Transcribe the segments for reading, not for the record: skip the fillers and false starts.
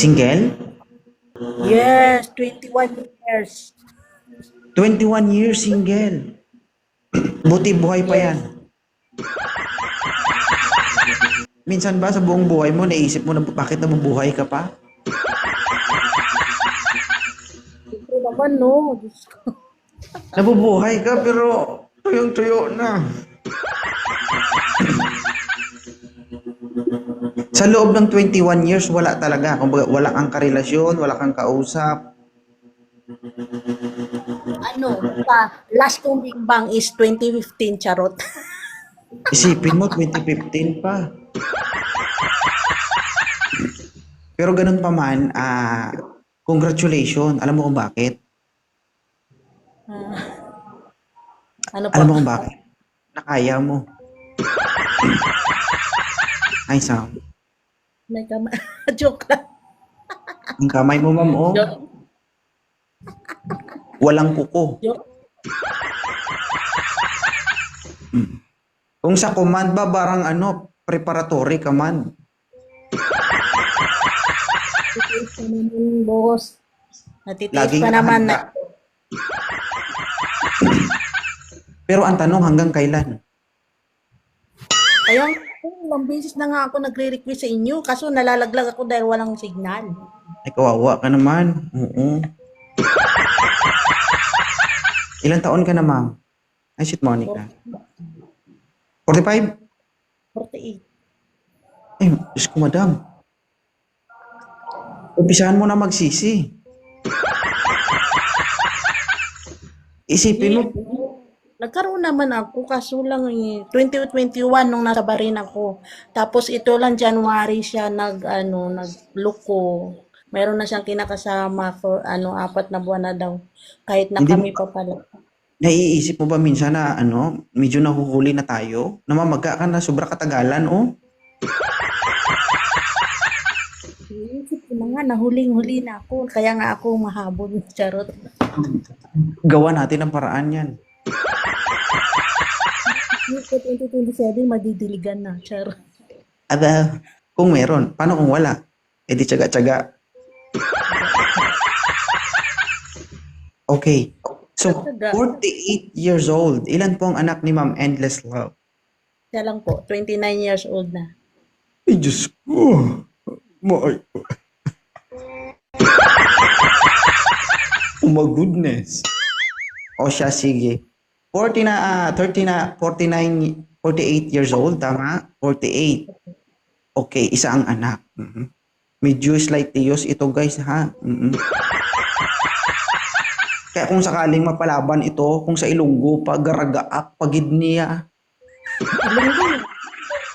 Single? Yes, 21 years. 21 years single. Buti buhay pa yan. Yes. Minsan ba sa buong buhay mo, naisip mo na bakit nabubuhay ka pa? Ito naman, no. Diyos ko. Nabubuhay ka pero tuyong-tuyo na. Sa loob ng 21 years, wala talaga. Kumbaga, wala kang karelasyon, wala kang kausap. Last kong Big Bang is 2015, charot. Isipin mo, 2015 pa. Pero ganun pa man, congratulations. Alam mo kung bakit? Ano Alam mo pa? kung bakit? Nakaya mo. Ay, Sam. May kama. Joke lang. Ang kamay mo, ma'am, oh. Joke. Walang kuko. Joke. Kung sa command ba, barang preparatory command. Natitiis pa naman, boss. Natitiis Laging pa naman. handa. Pero ang tanong, hanggang kailan? Kaya ilang beses na nga ako nagre-request sa inyo, kaso nalalaglag ako dahil walang signal. Ay, kawawa ka naman. Oo. Ilang taon ka na, ma'am? Ay, shit, Monica. 45? 48. Ay, Diyos ko, madam. Umpisahan mo na magsisi. Isipin mo, Nagkaroon naman ako, kaso lang 2021 nung nasa Barin ako. Tapos ito lang January siya nagloko. Meron na siyang kinakasama for 4 na buwan na daw. Kahit na Hindi kami pa pala. naiisip mo ba minsan na medyo nahuhuli na tayo? Namamaga ka na, sobra katagalan, oh. Iisip ko na nga, nahuling-huli na ako. Kaya nga ako mahabol, charot. Gawa natin ang paraan yan. 2027, madidiligan na, charot. At kung meron, paano kung wala? Eh di tsaga-tsaga. Okay. So, 48 years old. Ilan po ang anak ni Ma'am Endless Love? Siya lang po, 29 years old na. Ay, Diyos ko. Oh my goodness. O siya, sige. 48 years old, tama? 48. Okay, isa ang anak. Medyo slight teos ito, guys, ha? Kaya kung sakaling mapalaban ito, kung sa Ilonggo, pagaragaak, pagidniya.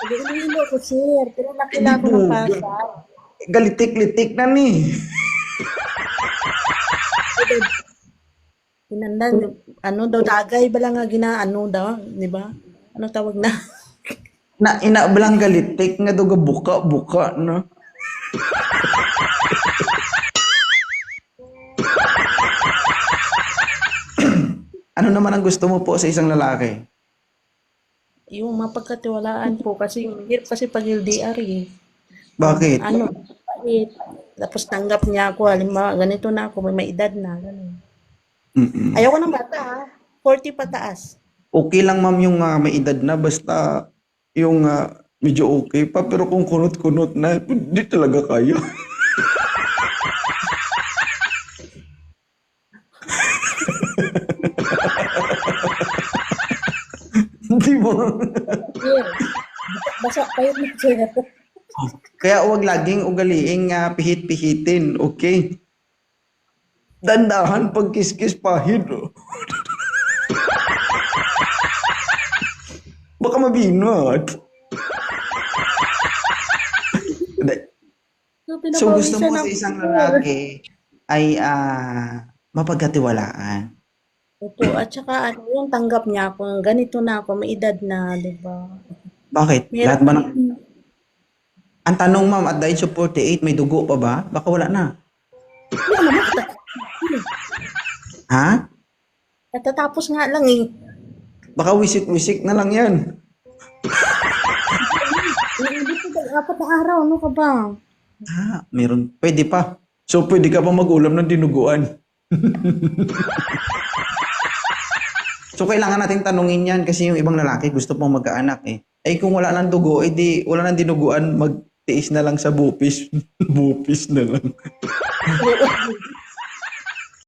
Iloilo ko, sir. Pero nakila ko ng pasal. Galitik-litik na ni. Pinandan, dagay ba lang nga daw, di ba? Anong tawag na? Na inabalang galitik nga doga buka-buka na. Ano naman ang gusto mo po sa isang lalaki? Yung mapagkatiwalaan po kasi hirap kasi pag LDR eh. Bakit? Pait. Tapos tanggap niya ako, halimbawa, ganito na ako, may edad na, gano'n. Ayoko ng bata ha, 40 pataas. Okay lang, ma'am, yung may edad na, basta yung medyo okay pa, pero kung kunot-kunot na, hindi talaga kaya. Di ba? Yeah. Basta kayo na sir. Kaya huwag laging ugaliing pihit-pihitin, okay? Dandahan pag kiskis pahid. Baka mabinat. So gusto mo sa isang lalaki ay mapagkatiwalaan. Opo, at saka yung tanggap niya ako, ganito na ako, may edad na, di ba? Bakit? Meron Lahat ba ng... Ang tanong, ma'am, at the age of 48, may dugo pa ba? Baka wala na. Wala naman, Ha? katatapos nga lang eh. Baka wisik-wisik na lang yan. Hindi ko ba, 4 na araw, ano ka ba? Meron. Pwede pa. So, pwede ka pa mag-ulam ng dinuguan. So, kailangan nating tanungin yan kasi yung ibang lalaki gusto pong magkaanak eh. Eh, kung wala nang dugo, eh di, wala nang dinuguan, magtiis na lang sa bupis. Bupis na lang.